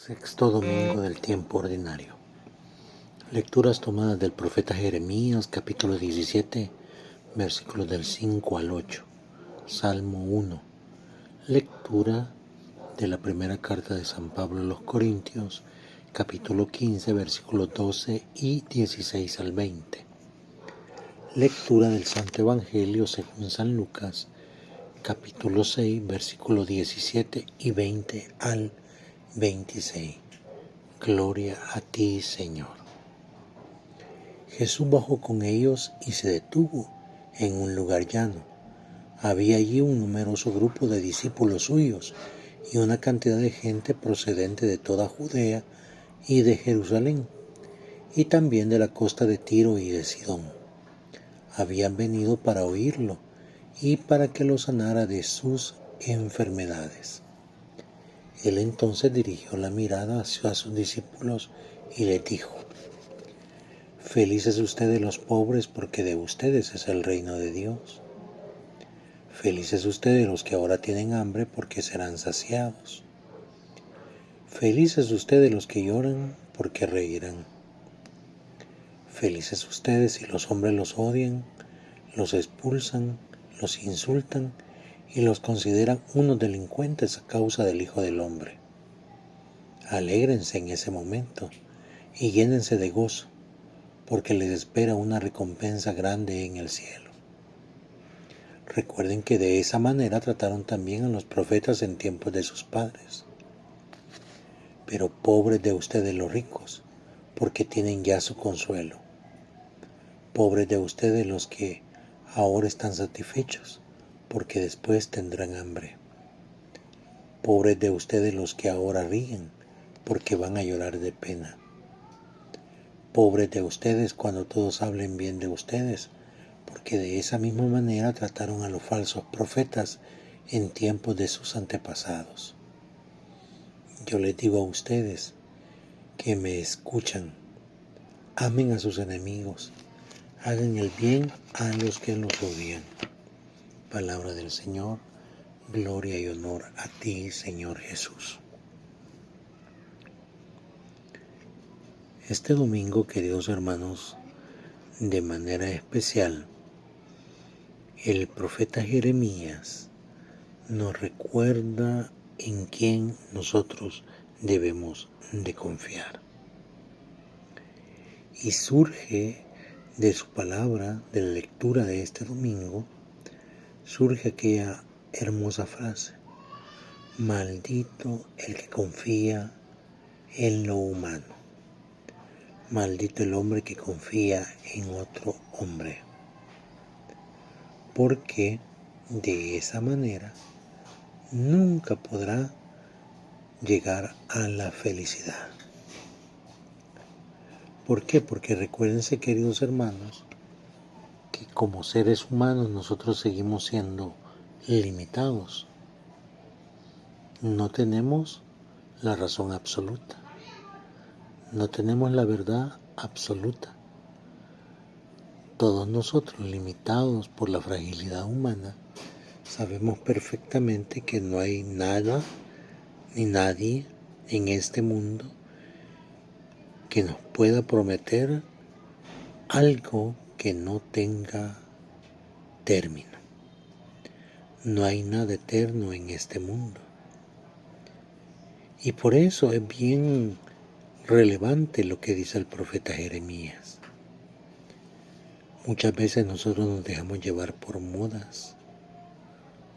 Sexto domingo del tiempo ordinario. Lecturas tomadas del profeta Jeremías, capítulo 17, versículos del 5 al 8. Salmo 1. Lectura de la primera carta de San Pablo a los Corintios, capítulo 15, versículos 12 y 16 al 20. Lectura del Santo Evangelio según San Lucas, capítulo 6, versículos 17 y 20 al 26. Gloria a ti, Señor. Jesús bajó con ellos y se detuvo en un lugar llano. Había allí un numeroso grupo de discípulos suyos y una cantidad de gente procedente de toda Judea y de Jerusalén, y también de la costa de Tiro y de Sidón. Habían venido para oírlo y para que lo sanara de sus enfermedades. Él entonces dirigió la mirada hacia sus discípulos y les dijo: Felices ustedes los pobres, porque de ustedes es el reino de Dios. Felices ustedes los que ahora tienen hambre, porque serán saciados. Felices ustedes los que lloran, porque reirán. Felices ustedes si los hombres los odian, los expulsan, los insultan y los consideran unos delincuentes a causa del Hijo del Hombre. Alégrense en ese momento y llénense de gozo, porque les espera una recompensa grande en el cielo. Recuerden que de esa manera trataron también a los profetas en tiempos de sus padres. Pero pobres de ustedes los ricos, porque tienen ya su consuelo. Pobres de ustedes los que ahora están satisfechos, porque después tendrán hambre. Pobres de ustedes los que ahora ríen, porque van a llorar de pena. Pobres de ustedes cuando todos hablen bien de ustedes, porque de esa misma manera trataron a los falsos profetas en tiempos de sus antepasados. Yo les digo a ustedes que me escuchan: amen a sus enemigos, hagan el bien a los que los odian. Palabra del Señor, gloria y honor a ti, Señor Jesús. Este domingo, queridos hermanos, de manera especial, el profeta Jeremías nos recuerda en quién nosotros debemos de confiar. Y surge de su palabra, de la lectura de este domingo, surge aquella hermosa frase: maldito el que confía en lo humano, maldito el hombre que confía en otro hombre, porque de esa manera nunca podrá llegar a la felicidad. ¿Por qué? Porque recuérdense, queridos hermanos, que como seres humanos nosotros seguimos siendo limitados. No tenemos la razón absoluta. No tenemos la verdad absoluta. Todos nosotros, limitados por la fragilidad humana, sabemos perfectamente que no hay nada ni nadie en este mundo que nos pueda prometer algo que no tenga término. No hay nada eterno en este mundo. Y por eso es bien relevante lo que dice el profeta Jeremías. Muchas veces nosotros nos dejamos llevar por modas,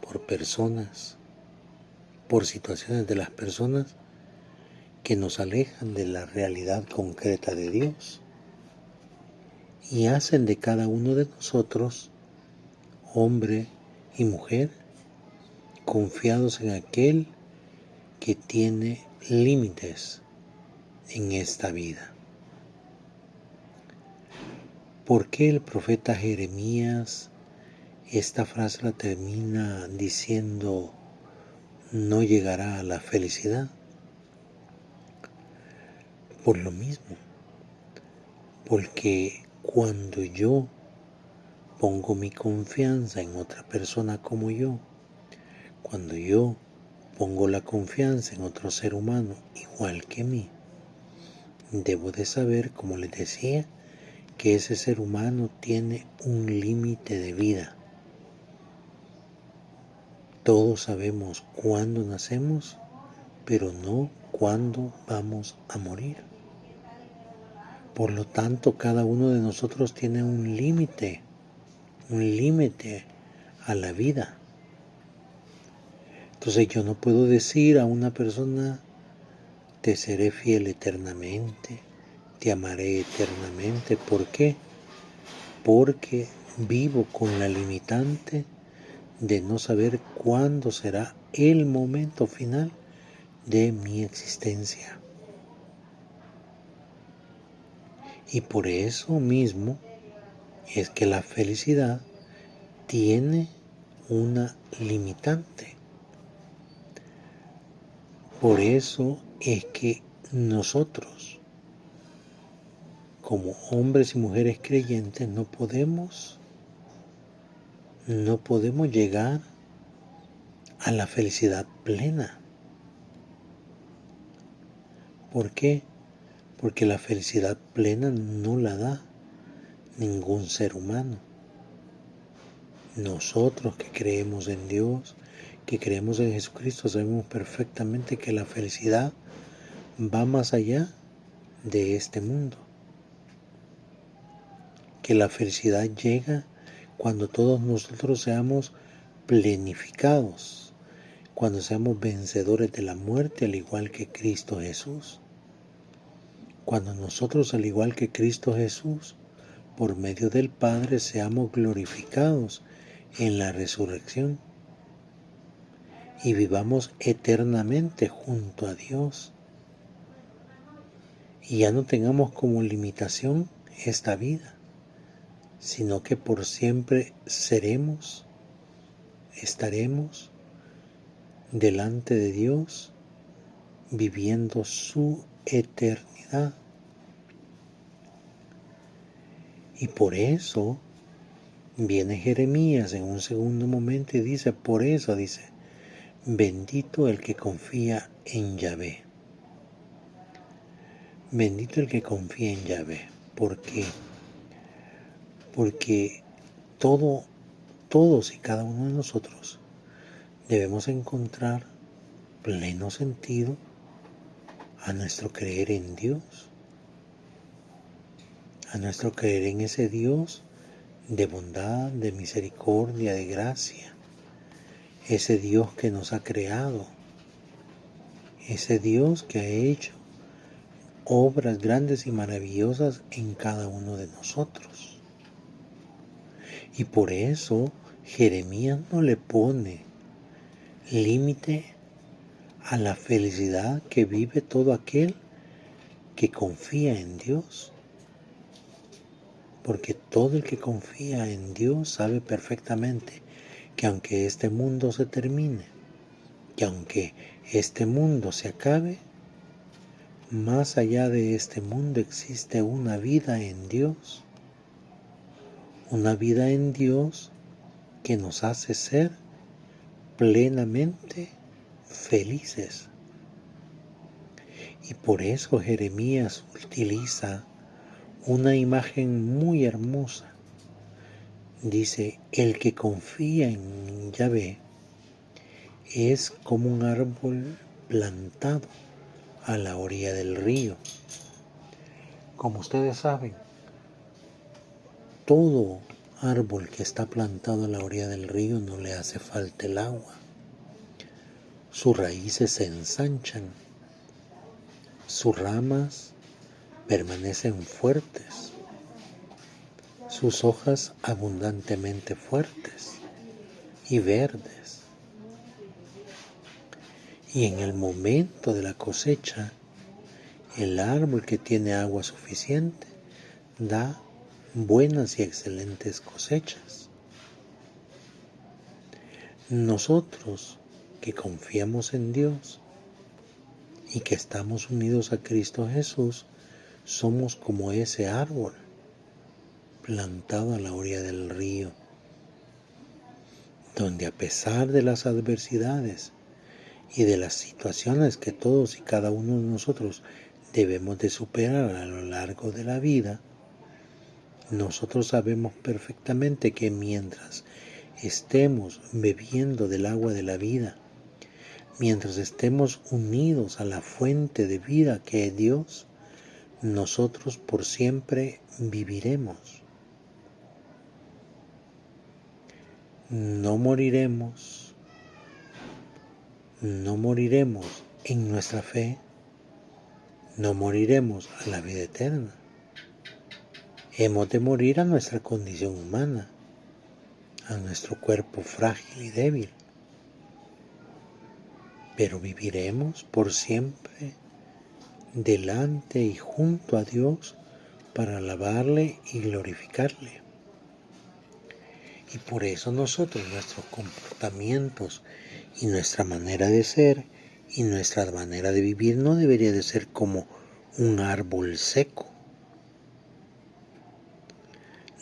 por personas, por situaciones de las personas que nos alejan de la realidad concreta de Dios y hacen de cada uno de nosotros, hombre y mujer, confiados en aquel que tiene límites en esta vida. ¿Por qué el profeta Jeremías esta frase la termina diciendo: no llegará a la felicidad? Por lo mismo, porque cuando yo pongo mi confianza en otra persona como yo, cuando yo pongo la confianza en otro ser humano igual que mí, debo de saber, como les decía, que ese ser humano tiene un límite de vida. Todos sabemos cuándo nacemos, pero no cuándo vamos a morir. Por lo tanto, cada uno de nosotros tiene un límite a la vida. Entonces yo no puedo decir a una persona, te seré fiel eternamente, te amaré eternamente. ¿Por qué? Porque vivo con la limitante de no saber cuándo será el momento final de mi existencia. Y por eso mismo es que la felicidad tiene una limitante. Por eso es que nosotros, como hombres y mujeres creyentes, no podemos llegar a la felicidad plena. ¿Por qué? Porque la felicidad plena no la da ningún ser humano. Nosotros que creemos en Dios, que creemos en Jesucristo, sabemos perfectamente que la felicidad va más allá de este mundo. Que la felicidad llega cuando todos nosotros seamos plenificados, cuando seamos vencedores de la muerte al igual que Cristo Jesús. Cuando nosotros, al igual que Cristo Jesús, por medio del Padre seamos glorificados en la resurrección y vivamos eternamente junto a Dios y ya no tengamos como limitación esta vida, sino que por siempre estaremos delante de Dios viviendo su eternidad. Y por eso viene Jeremías en un segundo momento y dice, por eso dice, bendito el que confía en Yahvé. Bendito el que confía en Yahvé. ¿Por qué? Porque todos y cada uno de nosotros debemos encontrar pleno sentido a nuestro creer en Dios, a nuestro creer en ese Dios de bondad, de misericordia, de gracia, ese Dios que nos ha creado, ese Dios que ha hecho obras grandes y maravillosas en cada uno de nosotros. Y por eso Jeremías no le pone límite a la felicidad que vive todo aquel que confía en Dios. Porque todo el que confía en Dios sabe perfectamente que aunque este mundo se termine, que aunque este mundo se acabe, más allá de este mundo existe una vida en Dios. Una vida en Dios que nos hace ser plenamente felices. Y por eso Jeremías utiliza una imagen muy hermosa. Dice, el que confía en Yahvé es como un árbol plantado a la orilla del río. Como ustedes saben, todo árbol que está plantado a la orilla del río no le hace falta el agua. Sus raíces se ensanchan, sus ramas permanecen fuertes, sus hojas abundantemente fuertes y verdes. Y en el momento de la cosecha, el árbol que tiene agua suficiente da buenas y excelentes cosechas. Nosotros que confiamos en Dios y que estamos unidos a Cristo Jesús, somos como ese árbol plantado a la orilla del río, donde a pesar de las adversidades y de las situaciones que todos y cada uno de nosotros debemos de superar a lo largo de la vida, nosotros sabemos perfectamente que mientras estemos bebiendo del agua de la vida, mientras estemos unidos a la fuente de vida que es Dios, nosotros por siempre viviremos. No moriremos en nuestra fe, no moriremos a la vida eterna. Hemos de morir a nuestra condición humana, a nuestro cuerpo frágil y débil, pero viviremos por siempre delante y junto a Dios para alabarle y glorificarle. Y por eso nosotros, nuestros comportamientos y nuestra manera de ser y nuestra manera de vivir no debería de ser como un árbol seco.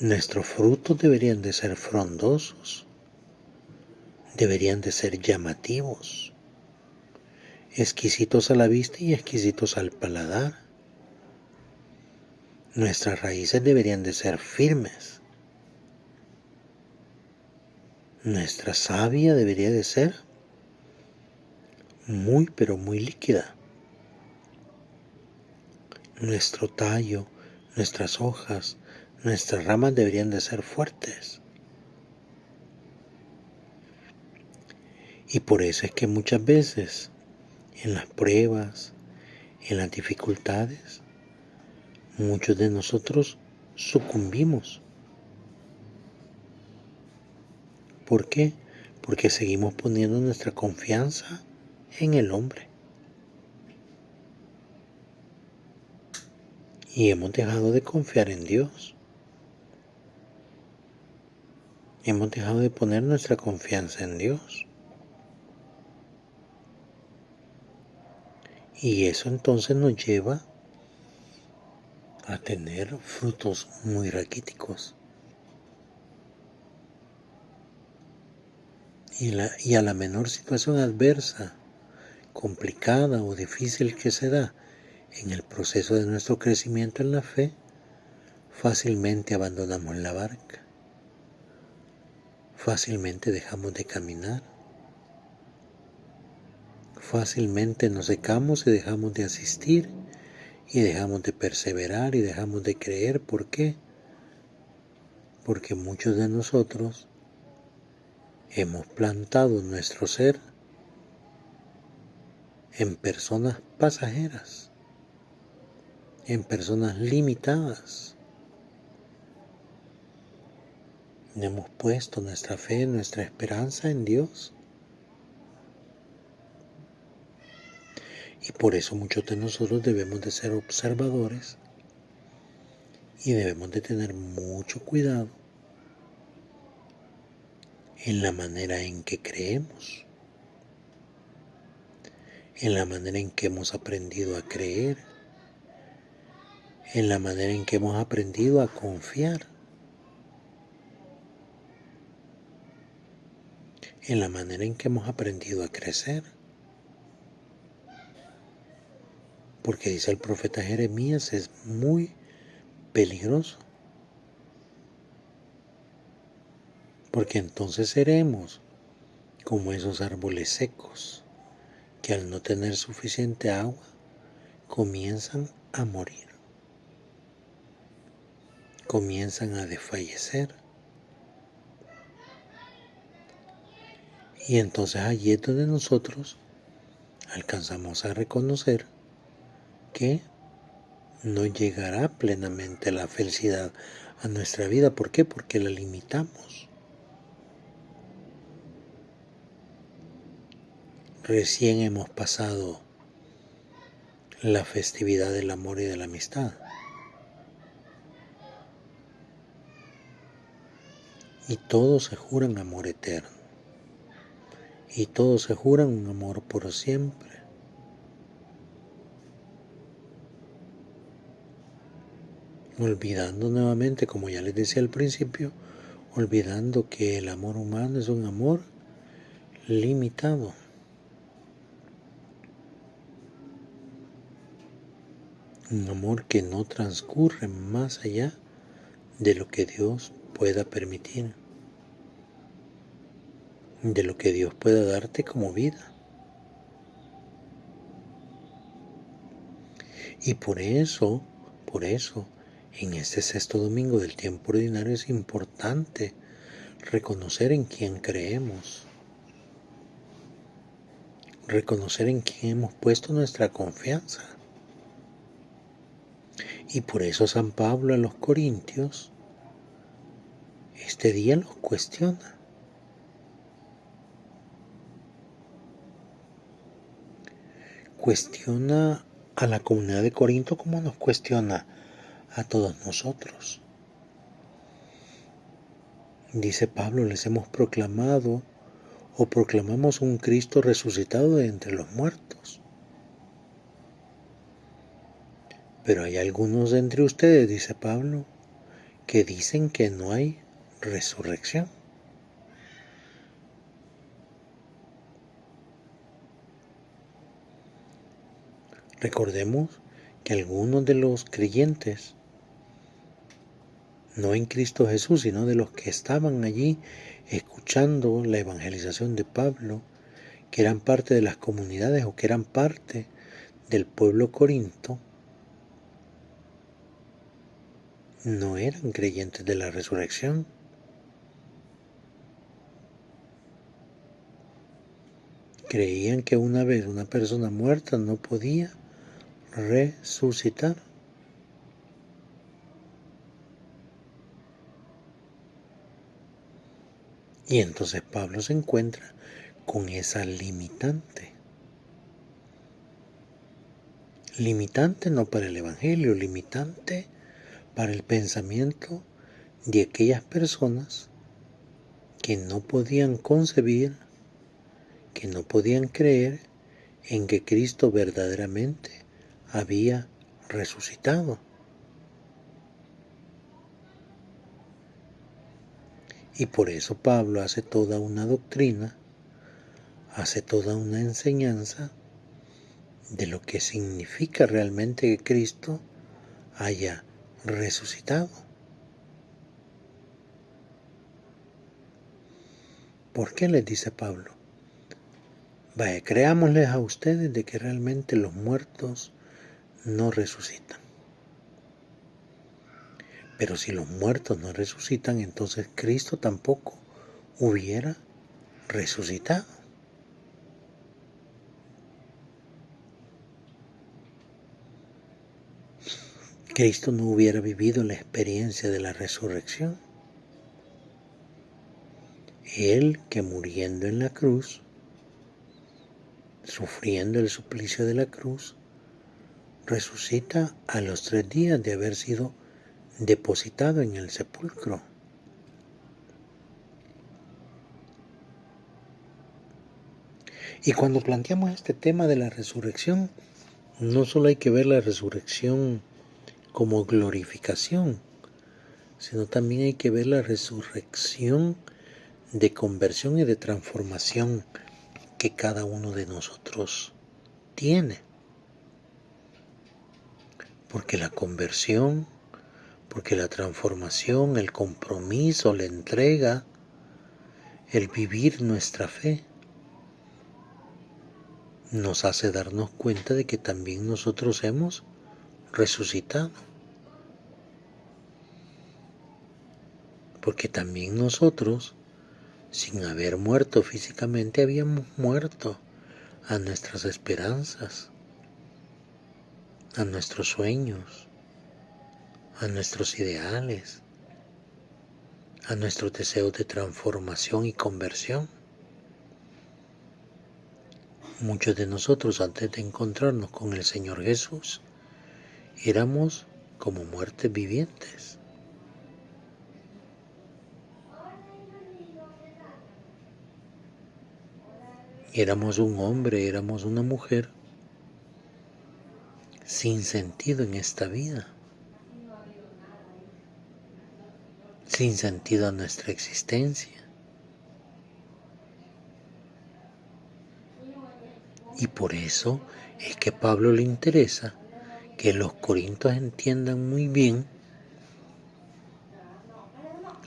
Nuestros frutos deberían de ser frondosos, deberían de ser llamativos, exquisitos a la vista y exquisitos al paladar. Nuestras raíces deberían de ser firmes. Nuestra savia debería de ser muy pero muy líquida. Nuestro tallo, nuestras hojas, nuestras ramas deberían de ser fuertes. Y por eso es que muchas veces en las pruebas, en las dificultades, muchos de nosotros sucumbimos. ¿Por qué? Porque seguimos poniendo nuestra confianza en el hombre. Y hemos dejado de confiar en Dios. Hemos dejado de poner nuestra confianza en Dios. Y eso entonces nos lleva a tener frutos muy raquíticos. Y a la menor situación adversa, complicada o difícil que se da en el proceso de nuestro crecimiento en la fe, fácilmente abandonamos la barca, fácilmente dejamos de caminar, fácilmente nos secamos y dejamos de asistir y dejamos de perseverar y dejamos de creer. ¿Por qué? Porque muchos de nosotros hemos plantado nuestro ser en personas pasajeras, en personas limitadas. Hemos puesto nuestra fe, nuestra esperanza en Dios. Y por eso muchos de nosotros debemos de ser observadores y debemos de tener mucho cuidado en la manera en que creemos, en la manera en que hemos aprendido a creer, en la manera en que hemos aprendido a confiar, en la manera en que hemos aprendido a crecer. Porque dice el profeta Jeremías, es muy peligroso. Porque entonces seremos como esos árboles secos que al no tener suficiente agua comienzan a morir, comienzan a desfallecer. Y entonces allí es donde nosotros alcanzamos a reconocer que no llegará plenamente la felicidad a nuestra vida. ¿Por qué? Porque la limitamos. Recién hemos pasado la festividad del amor y de la amistad. Y todos se juran amor eterno. Y todos se juran un amor por siempre. Olvidando nuevamente, como ya les decía al principio, olvidando que el amor humano es un amor limitado. un amor que no transcurre más allá de lo que Dios pueda permitir, de lo que Dios pueda darte como vida. Y por eso, en este sexto domingo del tiempo ordinario es importante reconocer en quién creemos, reconocer en quién hemos puesto nuestra confianza. Y por eso San Pablo a los Corintios este día los cuestiona. Cuestiona a la comunidad de Corinto como nos cuestiona a todos nosotros. Dice Pablo, les hemos proclamado o proclamamos un Cristo resucitado de entre los muertos. Pero hay algunos de entre ustedes, dice Pablo, que dicen que no hay resurrección. Recordemos que algunos de los creyentes, no en Cristo Jesús, sino de los que estaban allí escuchando la evangelización de Pablo, que eran parte de las comunidades o que eran parte del pueblo corinto, no eran creyentes de la resurrección. Creían que una vez una persona muerta no podía resucitar. Y entonces Pablo se encuentra con esa limitante. Limitante no para el Evangelio, limitante para el pensamiento de aquellas personas que no podían concebir, que no podían creer en que Cristo verdaderamente había resucitado. Y por eso Pablo hace toda una doctrina, hace toda una enseñanza de lo que significa realmente que Cristo haya resucitado. ¿Por qué les dice Pablo? Vaya, creámosles a ustedes de que realmente los muertos no resucitan. Pero si los muertos no resucitan, entonces Cristo tampoco hubiera resucitado. Cristo no hubiera vivido la experiencia de la resurrección. Él que muriendo en la cruz, sufriendo el suplicio de la cruz, resucita a los 3 días de haber sido depositado en el sepulcro. Y cuando planteamos este tema de la resurrección, no solo hay que ver la resurrección como glorificación, sino también hay que ver la resurrección de conversión y de transformación que cada uno de nosotros tiene. Porque la conversión, porque la transformación, el compromiso, la entrega, el vivir nuestra fe, nos hace darnos cuenta de que también nosotros hemos resucitado. Porque también nosotros, sin haber muerto físicamente, habíamos muerto a nuestras esperanzas, a nuestros sueños, a nuestros ideales, a nuestros deseos de transformación y conversión. Muchos de nosotros, antes de encontrarnos con el Señor Jesús, éramos como muertes vivientes. Éramos un hombre, éramos una mujer sin sentido en esta vida, sin sentido a nuestra existencia. Y por eso es que a Pablo le interesa que los corintios entiendan muy bien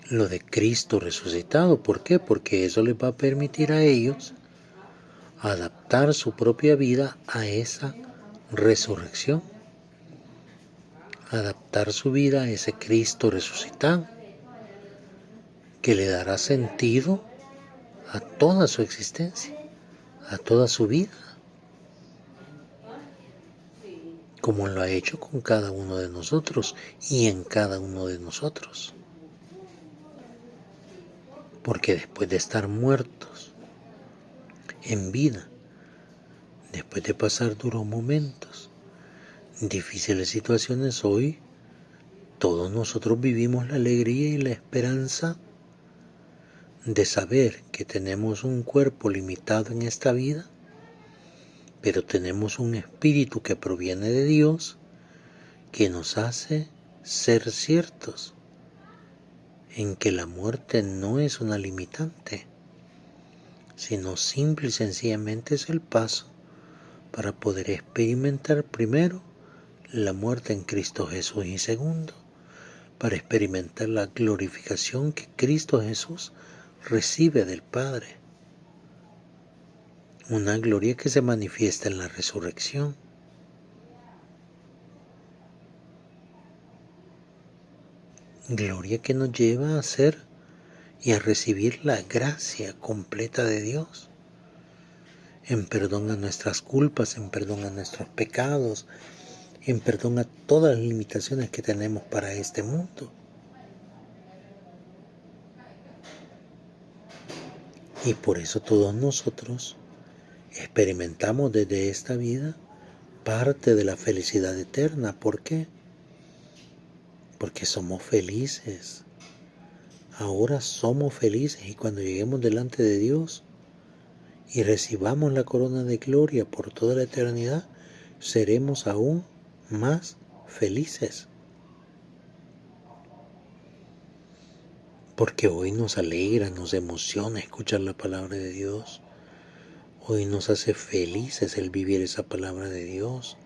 lo de Cristo resucitado. ¿Por qué? Porque eso les va a permitir a ellos adaptar su propia vida a esa resurrección, adaptar su vida a ese Cristo resucitado, que le dará sentido a toda su existencia, a toda su vida, como lo ha hecho con cada uno de nosotros y en cada uno de nosotros. Porque después de estar muertos en vida, después de pasar duros momentos, difíciles situaciones, hoy todos nosotros vivimos la alegría y la esperanza de saber que tenemos un cuerpo limitado en esta vida, pero tenemos un espíritu que proviene de Dios, que nos hace ser ciertos en que la muerte no es una limitante, sino simple y sencillamente es el paso para poder experimentar primero la muerte en Cristo Jesús y segundo, para experimentar la glorificación que Cristo Jesús recibe del Padre. Una gloria que se manifiesta en la resurrección. Gloria que nos lleva a ser y a recibir la gracia completa de Dios, en perdón a nuestras culpas, en perdón a nuestros pecados, en perdón a todas las limitaciones que tenemos para este mundo. Y por eso todos nosotros experimentamos desde esta vida parte de la felicidad eterna. ¿Por qué? Porque somos felices. Ahora somos felices y cuando lleguemos delante de Dios y recibamos la corona de gloria por toda la eternidad, seremos aún más felices. Porque hoy nos alegra, nos emociona escuchar la palabra de Dios. Hoy nos hace felices el vivir esa palabra de Dios,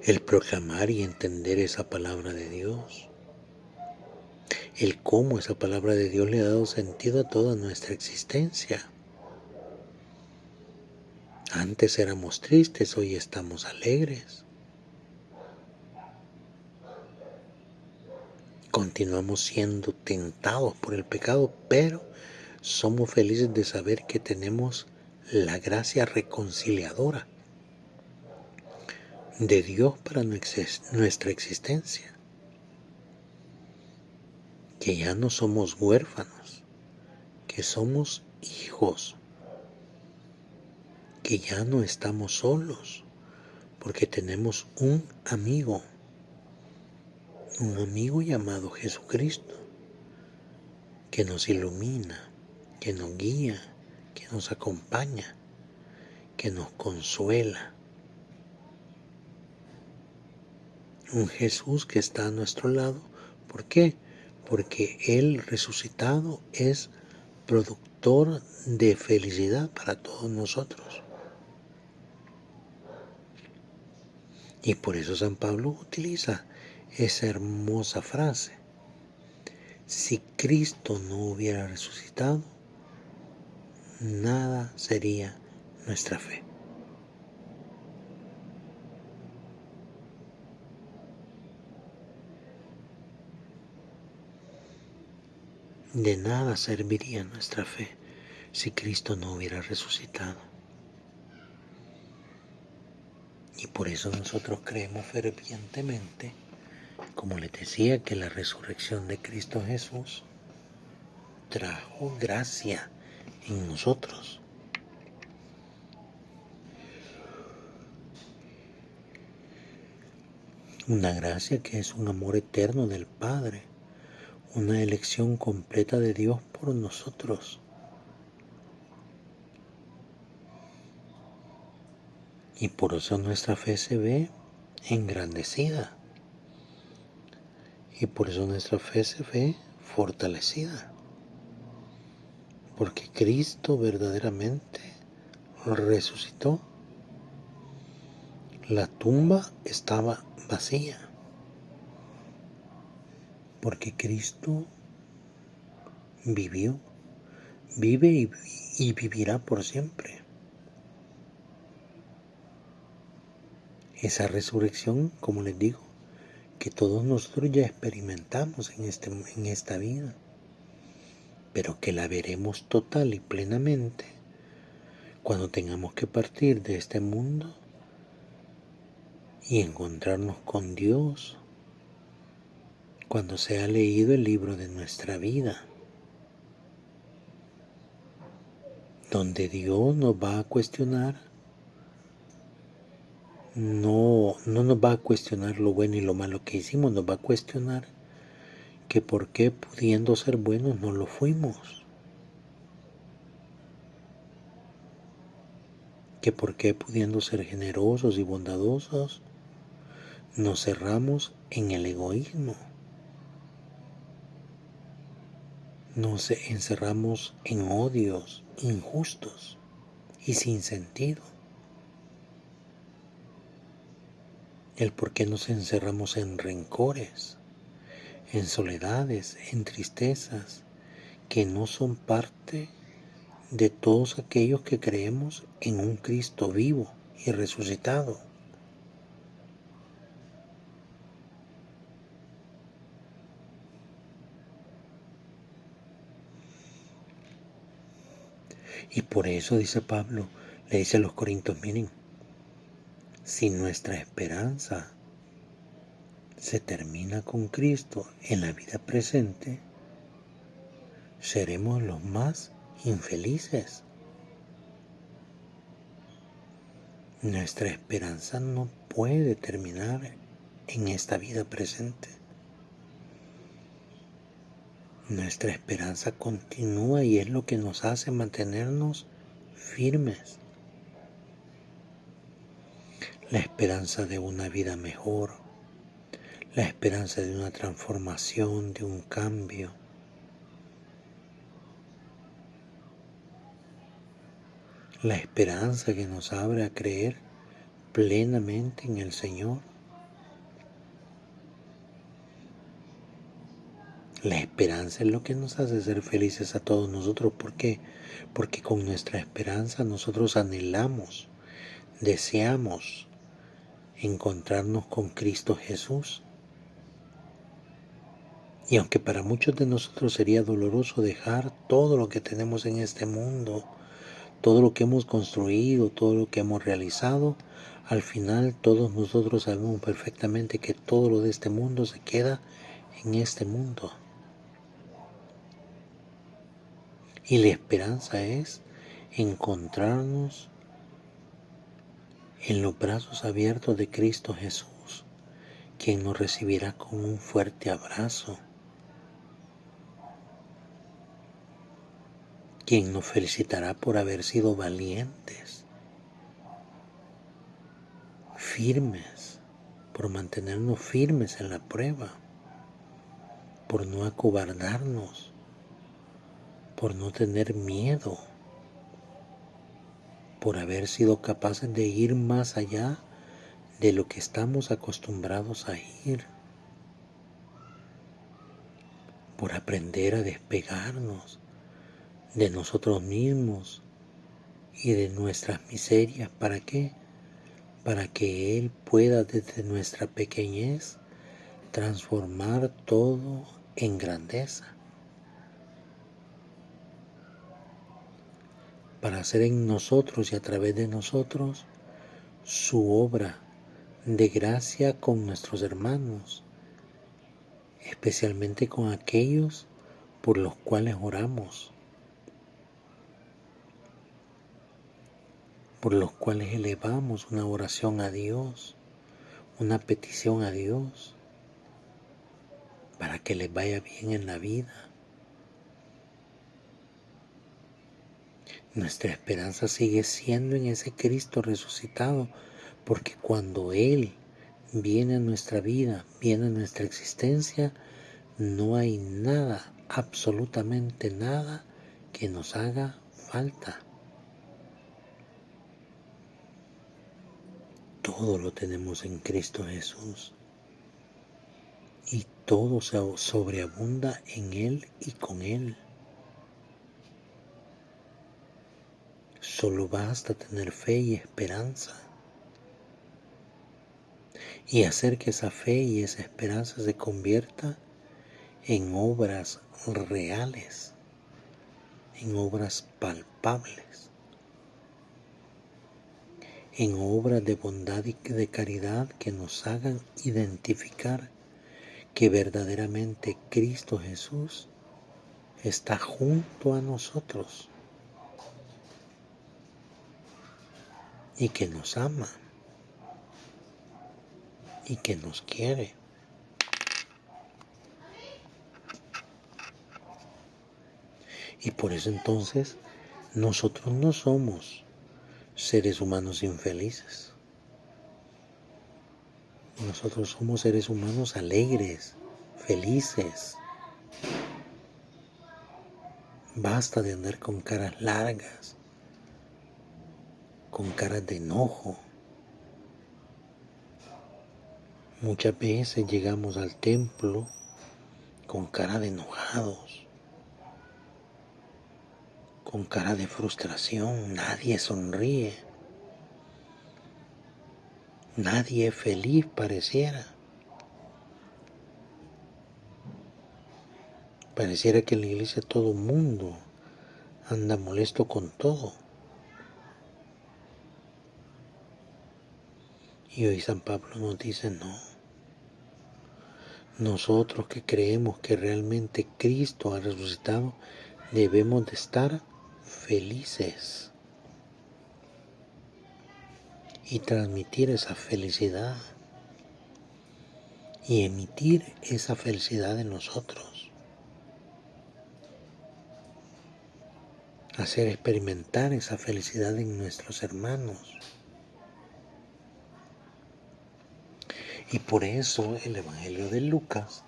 el proclamar y entender esa palabra de Dios, el cómo esa palabra de Dios le ha dado sentido a toda nuestra existencia. Antes éramos tristes, hoy estamos alegres. Continuamos siendo tentados por el pecado, pero somos felices de saber que tenemos la gracia reconciliadora de Dios para nuestra existencia. Que ya no somos huérfanos, que somos hijos, que ya no estamos solos, porque tenemos un amigo llamado Jesucristo, que nos ilumina, que nos guía, que nos acompaña, que nos consuela. Un Jesús que está a nuestro lado. ¿Por qué? Porque Él resucitado es productor de felicidad para todos nosotros. Y por eso San Pablo utiliza esa hermosa frase: si Cristo no hubiera resucitado, nada sería nuestra fe. De nada serviría nuestra fe si Cristo no hubiera resucitado. Y por eso nosotros creemos fervientemente, como les decía, que la resurrección de Cristo Jesús trajo gracia en nosotros. Una gracia que es un amor eterno del Padre, una elección completa de Dios por nosotros. Y por eso nuestra fe se ve engrandecida. Y por eso nuestra fe se ve fortalecida. Porque Cristo verdaderamente resucitó. La tumba estaba vacía, porque Cristo vivió, vive y vivirá por siempre. Esa resurrección, como les digo, que todos nosotros ya experimentamos en esta vida, pero que la veremos total y plenamente cuando tengamos que partir de este mundo y encontrarnos con Dios, cuando sea leído el libro de nuestra vida, donde Dios nos va a cuestionar. No nos va a cuestionar lo bueno y lo malo que hicimos, nos va a cuestionar que por qué pudiendo ser buenos no lo fuimos, que por qué pudiendo ser generosos y bondadosos nos cerramos en el egoísmo, nos encerramos en odios injustos y sin sentido, el por qué nos encerramos en rencores, en soledades, en tristezas que no son parte de todos aquellos que creemos en un Cristo vivo y resucitado. Y por eso dice Pablo, le dice a los Corintios, miren, si nuestra esperanza se termina con Cristo en la vida presente, seremos los más infelices. Nuestra esperanza no puede terminar en esta vida presente. Nuestra esperanza continúa y es lo que nos hace mantenernos firmes. La esperanza de una vida mejor, la esperanza de una transformación, de un cambio. La esperanza que nos abre a creer plenamente en el Señor. La esperanza es lo que nos hace ser felices a todos nosotros. ¿Por qué? Porque con nuestra esperanza nosotros anhelamos, deseamos encontrarnos con Cristo Jesús. Y aunque para muchos de nosotros sería doloroso dejar todo lo que tenemos en este mundo, todo lo que hemos construido, todo lo que hemos realizado, al final todos nosotros sabemos perfectamente que todo lo de este mundo se queda en este mundo. Y la esperanza es encontrarnos en los brazos abiertos de Cristo Jesús, quien nos recibirá con un fuerte abrazo, quien nos felicitará por haber sido valientes, firmes, por mantenernos firmes en la prueba, por no acobardarnos, por no tener miedo, por haber sido capaces de ir más allá de lo que estamos acostumbrados a ir, por aprender a despegarnos de nosotros mismos y de nuestras miserias. ¿Para qué? Para que Él pueda desde nuestra pequeñez transformar todo en grandeza, para hacer en nosotros y a través de nosotros su obra de gracia con nuestros hermanos, especialmente con aquellos por los cuales oramos, por los cuales elevamos una oración a Dios, una petición a Dios, para que les vaya bien en la vida. Nuestra esperanza sigue siendo en ese Cristo resucitado, porque cuando Él viene a nuestra vida, viene a nuestra existencia, no hay nada, absolutamente nada, que nos haga falta. todo lo tenemos en Cristo Jesús. Y todo sobreabunda en Él y con Él. Solo basta tener fe y esperanza. Y hacer que esa fe y esa esperanza se convierta en obras reales, en obras palpables, en obras de bondad y de caridad que nos hagan identificar que verdaderamente Cristo Jesús está junto a nosotros y que nos ama y que nos quiere. Y por eso entonces nosotros no somos seres humanos infelices. Nosotros somos seres humanos alegres, felices. Basta de andar con caras largas, con caras de enojo. Muchas veces llegamos al templo con cara de enojados, con cara de frustración. Nadie sonríe. Nadie es feliz pareciera. Pareciera que en la iglesia todo el mundo anda molesto con todo. Y hoy San Pablo nos dice no. Nosotros que creemos que realmente Cristo ha resucitado, debemos de estar felices y transmitir esa felicidad y emitir esa felicidad en nosotros. Hacer experimentar esa felicidad en nuestros hermanos. Y por eso el Evangelio de Lucas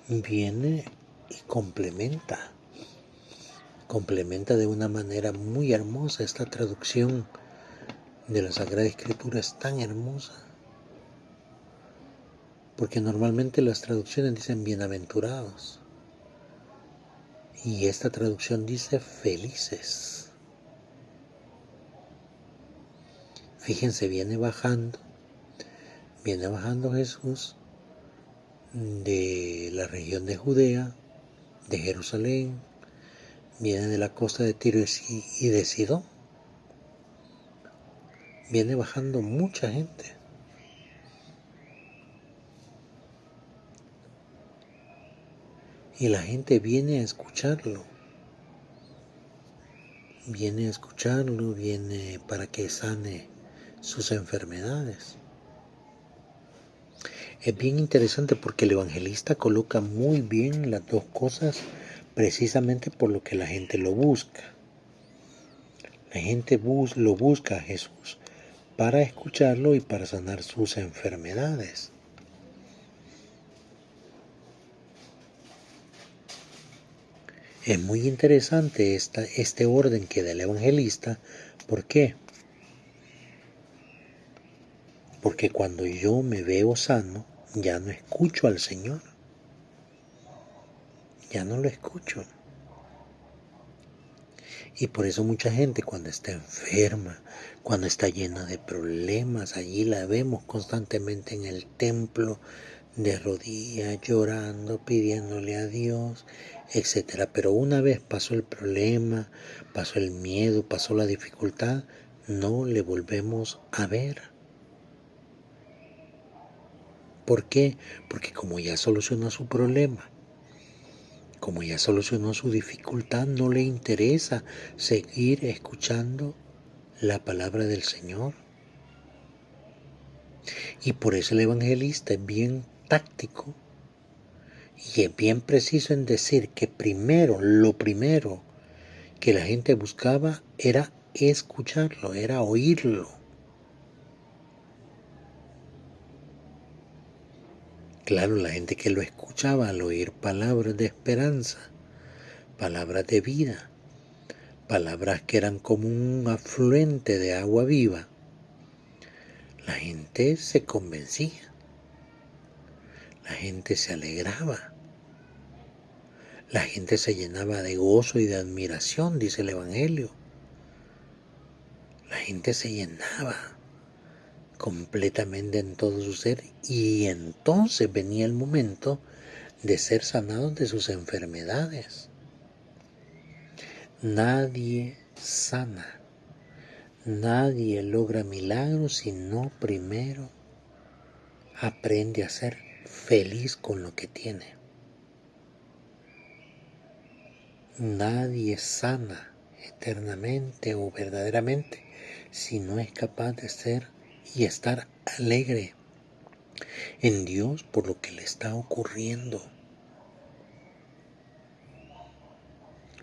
viene y complementa de una manera muy hermosa esta traducción de la Sagrada Escritura. Es tan hermosa, porque normalmente las traducciones dicen bienaventurados, y esta traducción dice felices. Fíjense, viene bajando Jesús de la región de Judea, de Jerusalén, viene de la costa de Tiro y de Sidón. Viene bajando mucha gente. Y la gente viene a escucharlo. Viene para que sane sus enfermedades. Es bien interesante porque el evangelista coloca muy bien las dos cosas precisamente por lo que la gente lo busca. La gente lo busca a Jesús para escucharlo y para sanar sus enfermedades. Es muy interesante este orden que da el evangelista. ¿Por qué? Porque cuando yo me veo sano, ya no escucho al Señor. Ya no lo escucho. Y por eso mucha gente cuando está enferma, cuando está llena de problemas, allí la vemos constantemente en el templo, de rodillas, llorando, pidiéndole a Dios, etc. Pero una vez pasó el problema, pasó el miedo, pasó la dificultad, no le volvemos a ver. ¿Por qué? Porque como ya solucionó su problema, como ya solucionó su dificultad, no le interesa seguir escuchando la palabra del Señor. Y por eso el evangelista es bien táctico y es bien preciso en decir que lo primero que la gente buscaba era escucharlo, era oírlo. Claro, la gente que lo escuchaba al oír palabras de esperanza, palabras de vida, palabras que eran como un afluente de agua viva, La gente se convencía, la gente se alegraba, la gente se llenaba de gozo y de admiración, dice el Evangelio. La gente se llenaba completamente en todo su ser y entonces venía el momento de ser sanados de sus enfermedades. Nadie sana, nadie logra milagros si no primero aprende a ser feliz con lo que tiene. Nadie sana eternamente o verdaderamente si no es capaz de ser y estar alegre en Dios por lo que le está ocurriendo.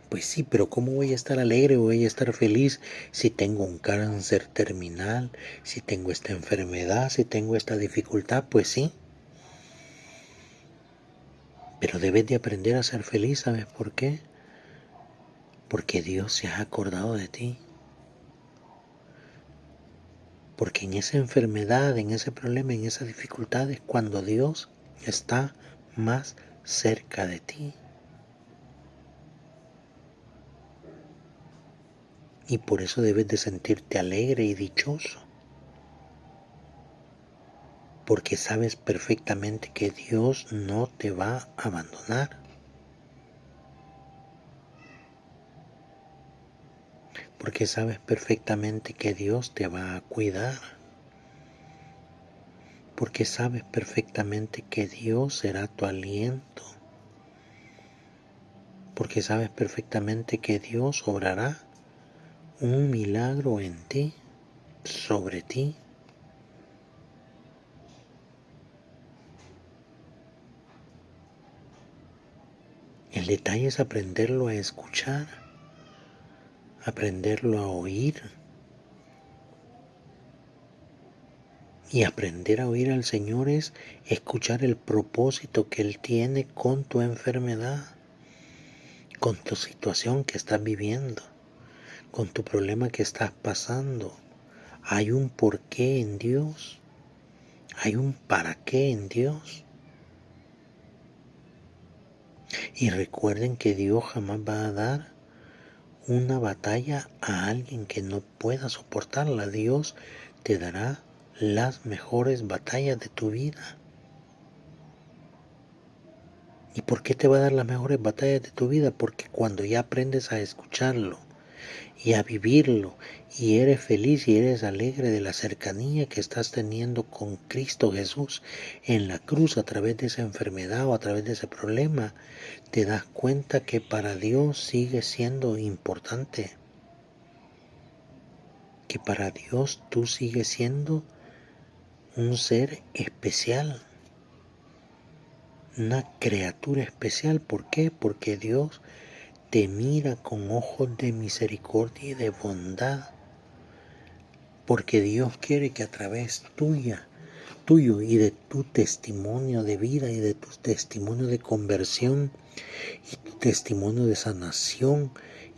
Pues sí, pero ¿cómo voy a estar alegre, voy a estar feliz si tengo un cáncer terminal, si tengo esta enfermedad, si tengo esta dificultad? Pues sí, pero debes de aprender a ser feliz, ¿sabes por qué? Porque Dios se ha acordado de ti. Porque en esa enfermedad, en ese problema, en esa dificultad es cuando Dios está más cerca de ti. Y por eso debes de sentirte alegre y dichoso. Porque sabes perfectamente que Dios no te va a abandonar. Porque sabes perfectamente que Dios te va a cuidar. Porque sabes perfectamente que Dios será tu aliento. Porque sabes perfectamente que Dios obrará un milagro en ti, sobre ti. El detalle es aprenderlo a escuchar, aprenderlo a oír y aprender a oír al Señor es escuchar el propósito que Él tiene con tu enfermedad, con tu situación que estás viviendo, con tu problema que estás pasando. Hay un porqué en Dios, hay un para qué en Dios. Y recuerden que Dios jamás va a dar una batalla a alguien que no pueda soportarla. Dios te dará las mejores batallas de tu vida. ¿Y por qué te va a dar las mejores batallas de tu vida? Porque cuando ya aprendes a escucharlo y a vivirlo y eres feliz y eres alegre de la cercanía que estás teniendo con Cristo Jesús en la cruz a través de esa enfermedad o a través de ese problema, te das cuenta que para Dios sigue siendo importante. Que para Dios tú sigues siendo un ser especial, una criatura especial. ¿Por qué? Porque Dios te mira con ojos de misericordia y de bondad. Porque Dios quiere que a través tuyo y de tu testimonio de vida y de tu testimonio de conversión y tu testimonio de sanación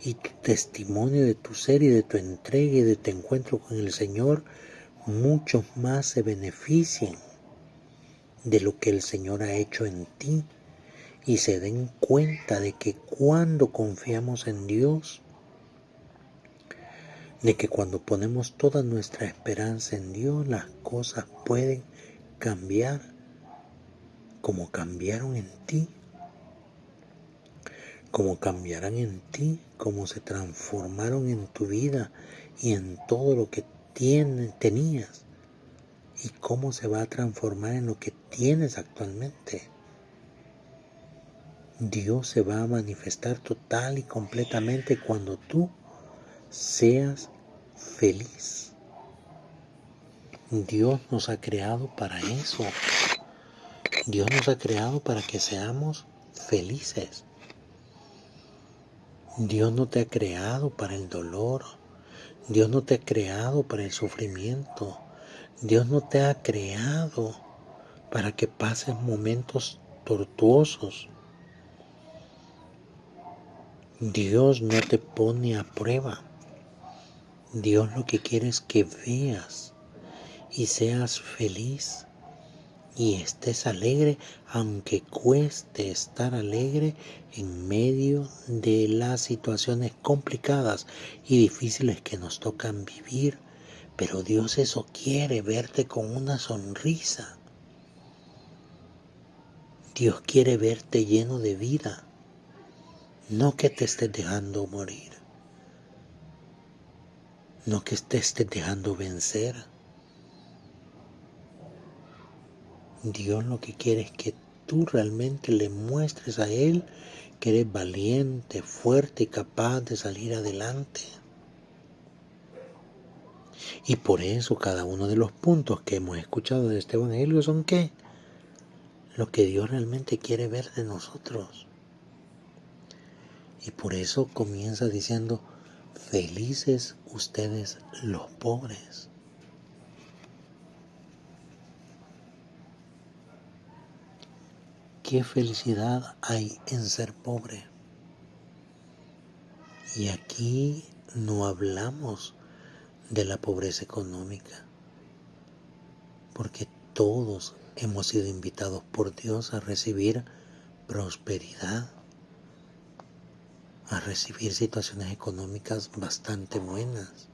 y tu testimonio de tu ser y de tu entrega y de tu encuentro con el Señor, muchos más se beneficien de lo que el Señor ha hecho en ti y se den cuenta de que cuando confiamos en Dios, de que cuando ponemos toda nuestra esperanza en Dios, las cosas pueden cambiar como cambiaron en ti, como cambiarán en ti, como se transformaron en tu vida y en todo lo que tenías y cómo se va a transformar en lo que tienes actualmente. Dios se va a manifestar total y completamente cuando tú seas feliz. Dios nos ha creado para eso. Dios nos ha creado para que seamos felices. Dios no te ha creado para el dolor. Dios no te ha creado para el sufrimiento. Dios no te ha creado para que pases momentos tortuosos. Dios no te pone a prueba. Dios lo que quiere es que veas y seas feliz y estés alegre, aunque cueste estar alegre en medio de las situaciones complicadas y difíciles que nos tocan vivir. Pero Dios eso quiere, verte con una sonrisa. Dios quiere verte lleno de vida, no que te estés dejando morir, no que te estés dejando vencer. Dios lo que quiere es que tú realmente le muestres a Él que eres valiente, fuerte y capaz de salir adelante. Y por eso cada uno de los puntos que hemos escuchado de este evangelio son ¿qué? Lo que Dios realmente quiere ver de nosotros. Y por eso comienza diciendo, felices ustedes los pobres. ¿Qué felicidad hay en ser pobre? Y aquí no hablamos de la pobreza económica, porque todos hemos sido invitados por Dios a recibir prosperidad, a recibir situaciones económicas bastante buenas.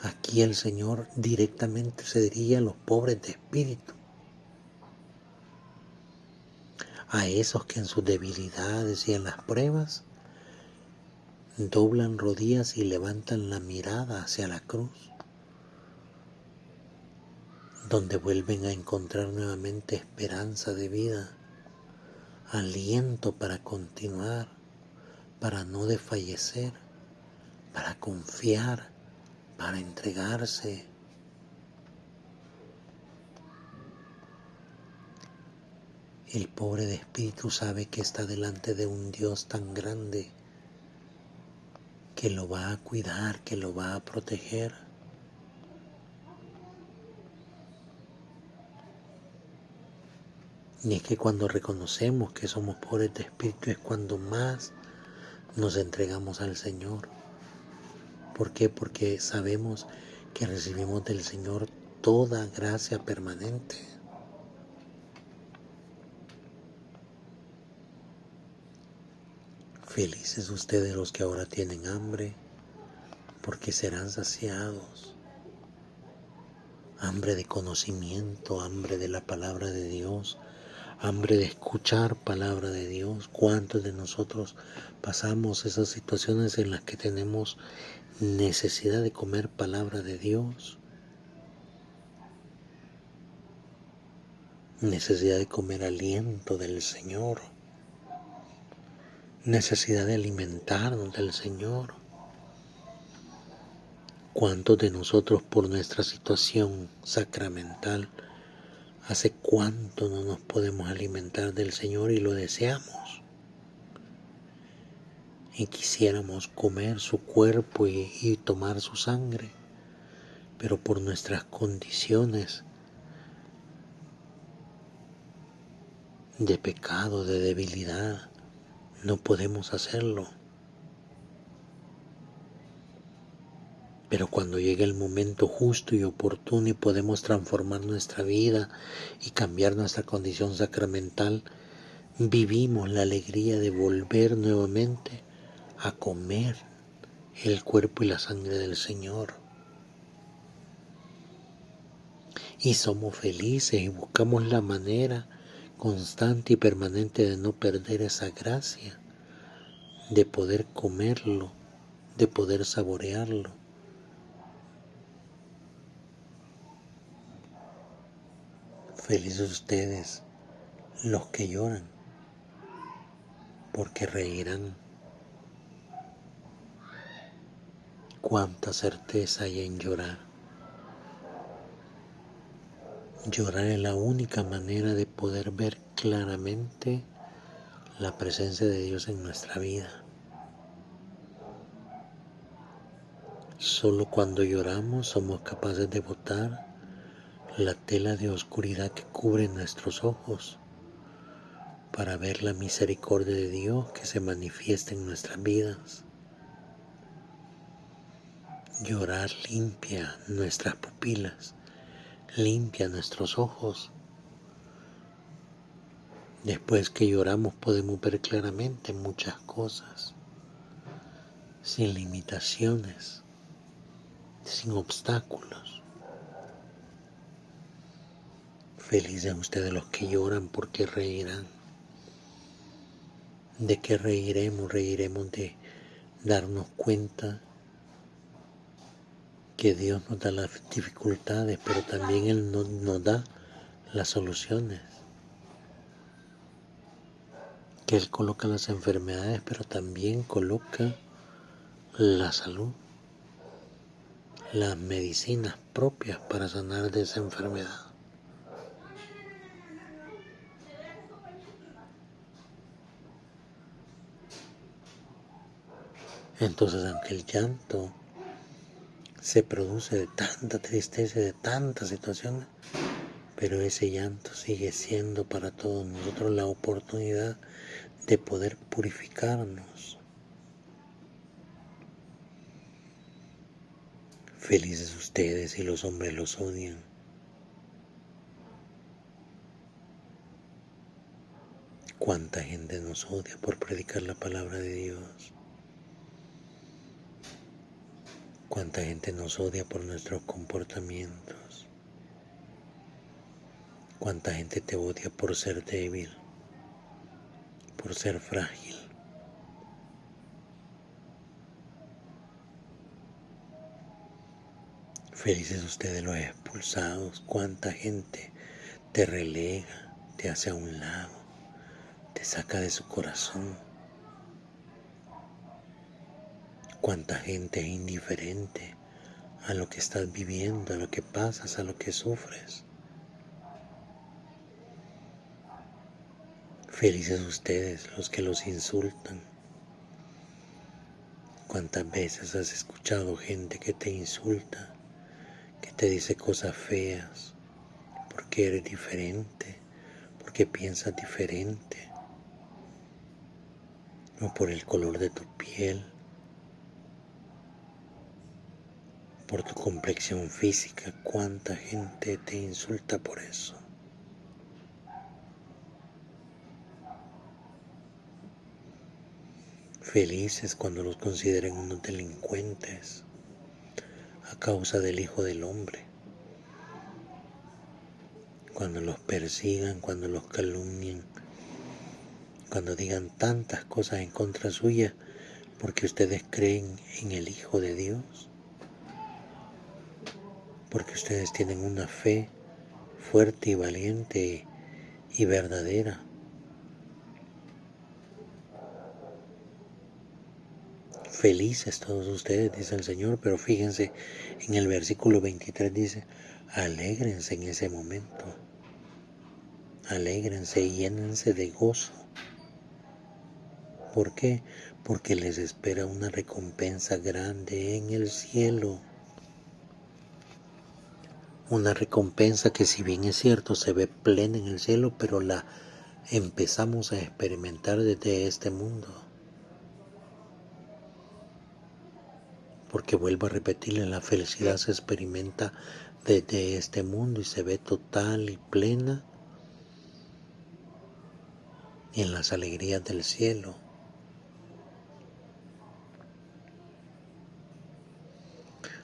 Aquí el Señor directamente se dirige a los pobres de espíritu, a esos que en sus debilidades y en las pruebas doblan rodillas y levantan la mirada hacia la cruz, donde vuelven a encontrar nuevamente esperanza de vida, aliento para continuar, para no desfallecer, para confiar, para entregarse. El pobre de espíritu sabe que está delante de un Dios tan grande que lo va a cuidar, que lo va a proteger. Y es que cuando reconocemos que somos pobres de espíritu es cuando más nos entregamos al Señor. ¿Por qué? Porque sabemos que recibimos del Señor toda gracia permanente. Felices ustedes los que ahora tienen hambre, porque serán saciados. Hambre de conocimiento, hambre de la palabra de Dios, hambre de escuchar palabra de Dios. ¿Cuántos de nosotros pasamos esas situaciones en las que tenemos necesidad de comer palabra de Dios? Necesidad de comer aliento del Señor. Necesidad de alimentarnos del Señor. ¿Cuántos de nosotros por nuestra situación sacramental hace cuánto no nos podemos alimentar del Señor y lo deseamos? Y quisiéramos comer su cuerpo y tomar su sangre, pero por nuestras condiciones de pecado, de debilidad, no podemos hacerlo. Pero cuando llega el momento justo y oportuno y podemos transformar nuestra vida y cambiar nuestra condición sacramental, vivimos la alegría de volver nuevamente a comer el cuerpo y la sangre del Señor. Y somos felices y buscamos la manera constante y permanente de no perder esa gracia, de poder comerlo, de poder saborearlo. Felices ustedes los que lloran, porque reirán. Cuánta certeza hay en llorar. Llorar es la única manera de poder ver claramente la presencia de Dios en nuestra vida. Solo cuando lloramos somos capaces de botar la tela de oscuridad que cubre nuestros ojos para ver la misericordia de Dios que se manifiesta en nuestras vidas. Llorar limpia nuestras pupilas, limpia nuestros ojos. Después que lloramos podemos ver claramente muchas cosas, sin limitaciones, sin obstáculos. Felices ustedes los que lloran, porque reirán. ¿De qué reiremos? Reiremos de darnos cuenta que Dios nos da las dificultades, pero también Él nos da las soluciones. Que Él coloca las enfermedades, pero también coloca la salud, las medicinas propias para sanar de esa enfermedad. Entonces, aunque el llanto se produce de tanta tristeza, de tantas situaciones, pero ese llanto sigue siendo para todos nosotros la oportunidad de poder purificarnos. Felices ustedes si los hombres los odian. Cuánta gente nos odia por predicar la palabra de Dios. Cuánta gente nos odia por nuestros comportamientos. Cuánta gente te odia por ser débil, por ser frágil. Felices ustedes los expulsados. Cuánta gente te relega, te hace a un lado, te saca de su corazón. Cuánta gente es indiferente a lo que estás viviendo, a lo que pasas, a lo que sufres. Felices ustedes los que los insultan. Cuántas veces has escuchado gente que te insulta, que te dice cosas feas, porque eres diferente, porque piensas diferente, o por el color de tu piel, por tu complexión física. Cuánta gente te insulta por eso. Felices cuando los consideren unos delincuentes a causa del Hijo del Hombre, cuando los persigan, cuando los calumnien, cuando digan tantas cosas en contra suya, porque ustedes creen en el Hijo de Dios, porque ustedes tienen una fe fuerte y valiente y verdadera. Felices todos ustedes, dice el Señor, pero fíjense, en el versículo 23 dice, alégrense en ese momento, alégrense y llénense de gozo. ¿Por qué? Porque les espera una recompensa grande en el cielo. Una recompensa que, si bien es cierto, se ve plena en el cielo, pero la empezamos a experimentar desde este mundo. Porque vuelvo a repetirle, la felicidad se experimenta desde este mundo y se ve total y plena en las alegrías del cielo.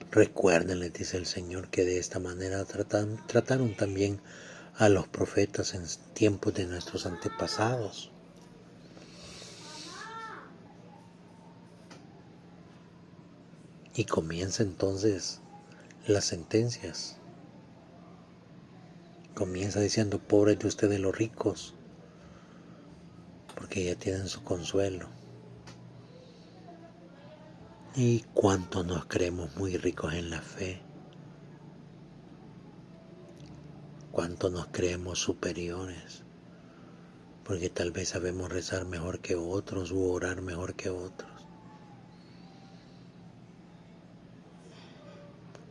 Recuerden, les dice el Señor, que de esta manera trataron también a los profetas en tiempos de nuestros antepasados. Y comienza entonces las sentencias. Comienza diciendo, pobres de ustedes los ricos, porque ya tienen su consuelo. Y cuánto nos creemos muy ricos en la fe, cuánto nos creemos superiores, porque tal vez sabemos rezar mejor que otros u orar mejor que otros.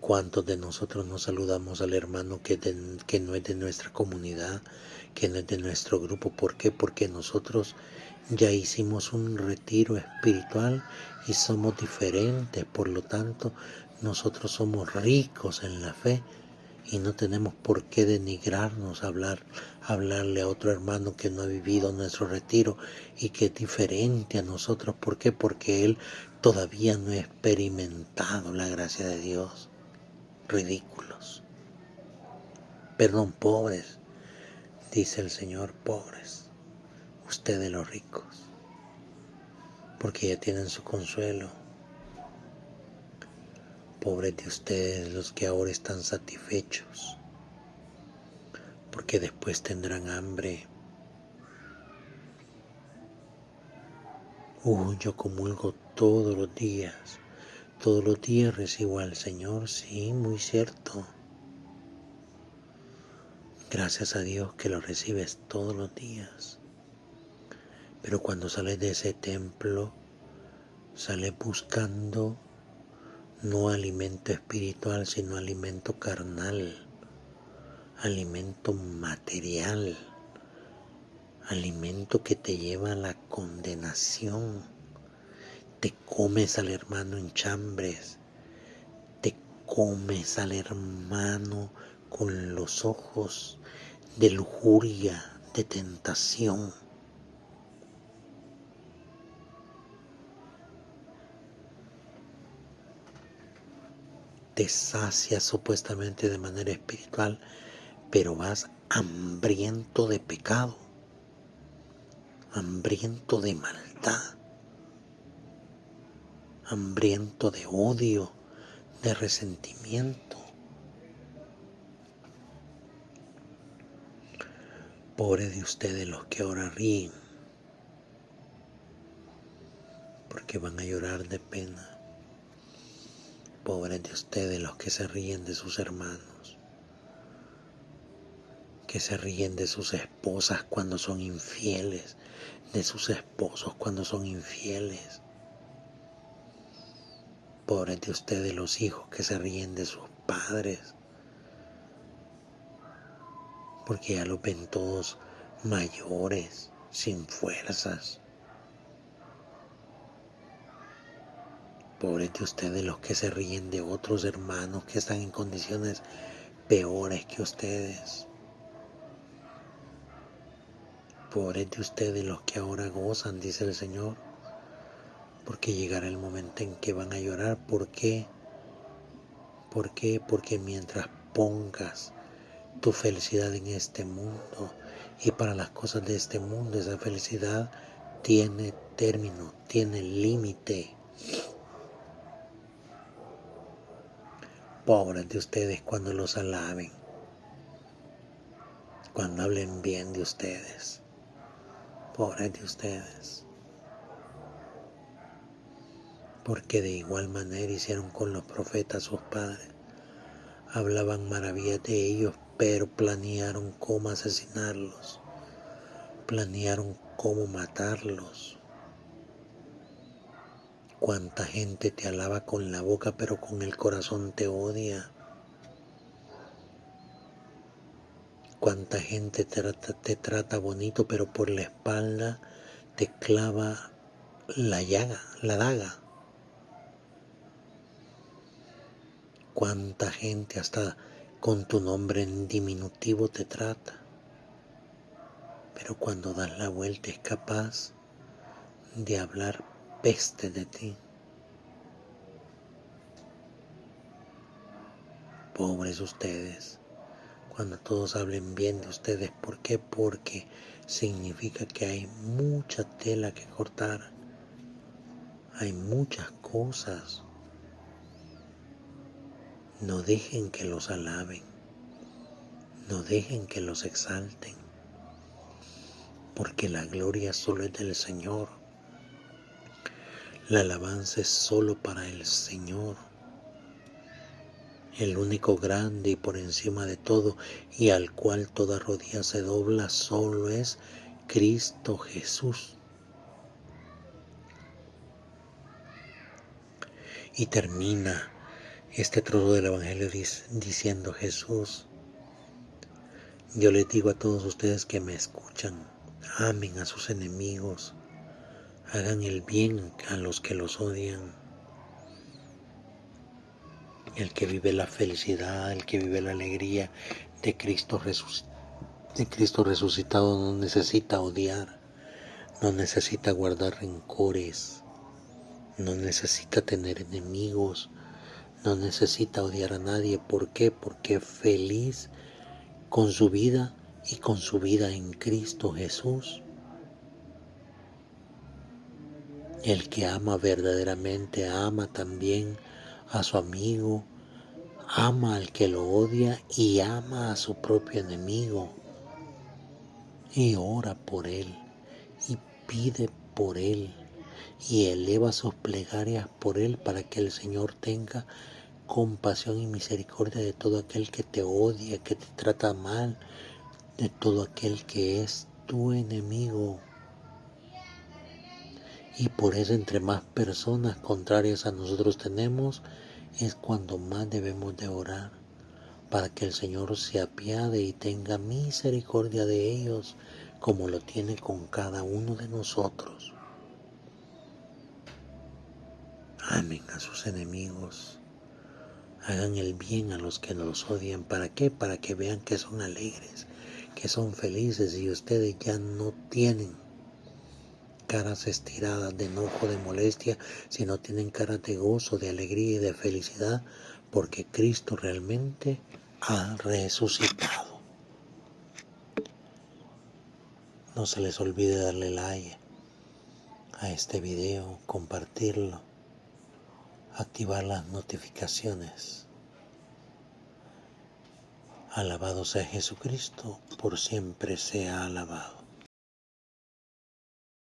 ¿Cuántos de nosotros no saludamos al hermano que no es de nuestra comunidad, que no es de nuestro grupo? ¿Por qué? Porque nosotros ya hicimos un retiro espiritual y somos diferentes, por lo tanto Nosotros somos ricos en la fe y no tenemos por qué denigrarnos, hablarle a otro hermano que no ha vivido nuestro retiro y que es diferente a nosotros. ¿Por qué? Porque él todavía no ha experimentado la gracia de Dios. Ridículos. Perdón, pobres, dice el Señor, pobres, ustedes los ricos, porque ya tienen su consuelo. Pobres de ustedes los que ahora están satisfechos, porque después tendrán hambre. Yo comulgo todos los días recibo al Señor, sí, muy cierto. Gracias a Dios que lo recibes todos los días. Pero cuando sales de ese templo, sales buscando no alimento espiritual, sino alimento carnal, alimento material, alimento que te lleva a la condenación. Te comes al hermano en chambres, te comes al hermano con los ojos de lujuria, de tentación. Te sacias supuestamente de manera espiritual, pero vas hambriento de pecado, hambriento de maldad, hambriento de odio, de resentimiento. Pobres de ustedes los que ahora ríen, porque van a llorar de pena. Pobres de ustedes los que se ríen de sus hermanos, que se ríen de sus esposas cuando son infieles, de sus esposos cuando son infieles. Pobres de ustedes los hijos que se ríen de sus padres, porque ya los ven todos mayores, sin fuerzas. Pobres de ustedes los que se ríen de otros hermanos que están en condiciones peores que ustedes. Pobres de ustedes los que ahora gozan, dice el Señor, porque llegará el momento en que van a llorar. ¿Por qué? ¿Por qué? Porque mientras pongas tu felicidad en este mundo y para las cosas de este mundo, esa felicidad tiene término, tiene límite. Pobres de ustedes cuando los alaben, cuando hablen bien de ustedes. Pobres de ustedes. Porque de igual manera hicieron con los profetas sus padres. Hablaban maravillas de ellos, pero planearon cómo asesinarlos. Planearon cómo matarlos. Cuánta gente te alaba con la boca, pero con el corazón te odia. Cuánta gente te trata bonito, pero por la espalda te clava la llaga, la daga. Cuánta gente hasta con tu nombre en diminutivo te trata. Pero cuando das la vuelta es capaz de hablar peste de ti. Pobres ustedes, cuando todos hablen bien de ustedes. ¿Por qué? Porque significa que hay mucha tela que cortar. Hay muchas cosas. No dejen que los alaben. No dejen que los exalten. Porque la gloria solo es del Señor. La alabanza es solo para el Señor. El único grande y por encima de todo, y al cual toda rodilla se dobla, solo es Cristo Jesús. Y termina este trozo del Evangelio diciendo Jesús: yo les digo a todos ustedes que me escuchan, amen a sus enemigos, hagan el bien a los que los odian. El que vive la felicidad, el que vive la alegría de Cristo resucitado no necesita odiar, no necesita guardar rencores, no necesita tener enemigos, no necesita odiar a nadie. ¿Por qué? Porque es feliz con su vida y con su vida en Cristo Jesús. El que ama verdaderamente ama también a su amigo, ama al que lo odia y ama a su propio enemigo. Y ora por él y pide por él y eleva sus plegarias por él para que el Señor tenga compasión y misericordia de todo aquel que te odia, que te trata mal, de todo aquel que es tu enemigo. Y por eso entre más personas contrarias a nosotros tenemos, es cuando más debemos de orar, para que el Señor se apiade y tenga misericordia de ellos, como lo tiene con cada uno de nosotros. Amen a sus enemigos, hagan el bien a los que los odian. ¿Para qué? Para que vean que son alegres, que son felices y ustedes ya no tienen caras estiradas de enojo, de molestia, sino tienen caras de gozo, de alegría y de felicidad, porque Cristo realmente ha resucitado. No se les olvide darle like a este video, compartirlo, activar las notificaciones. Alabado sea Jesucristo, por siempre sea alabado.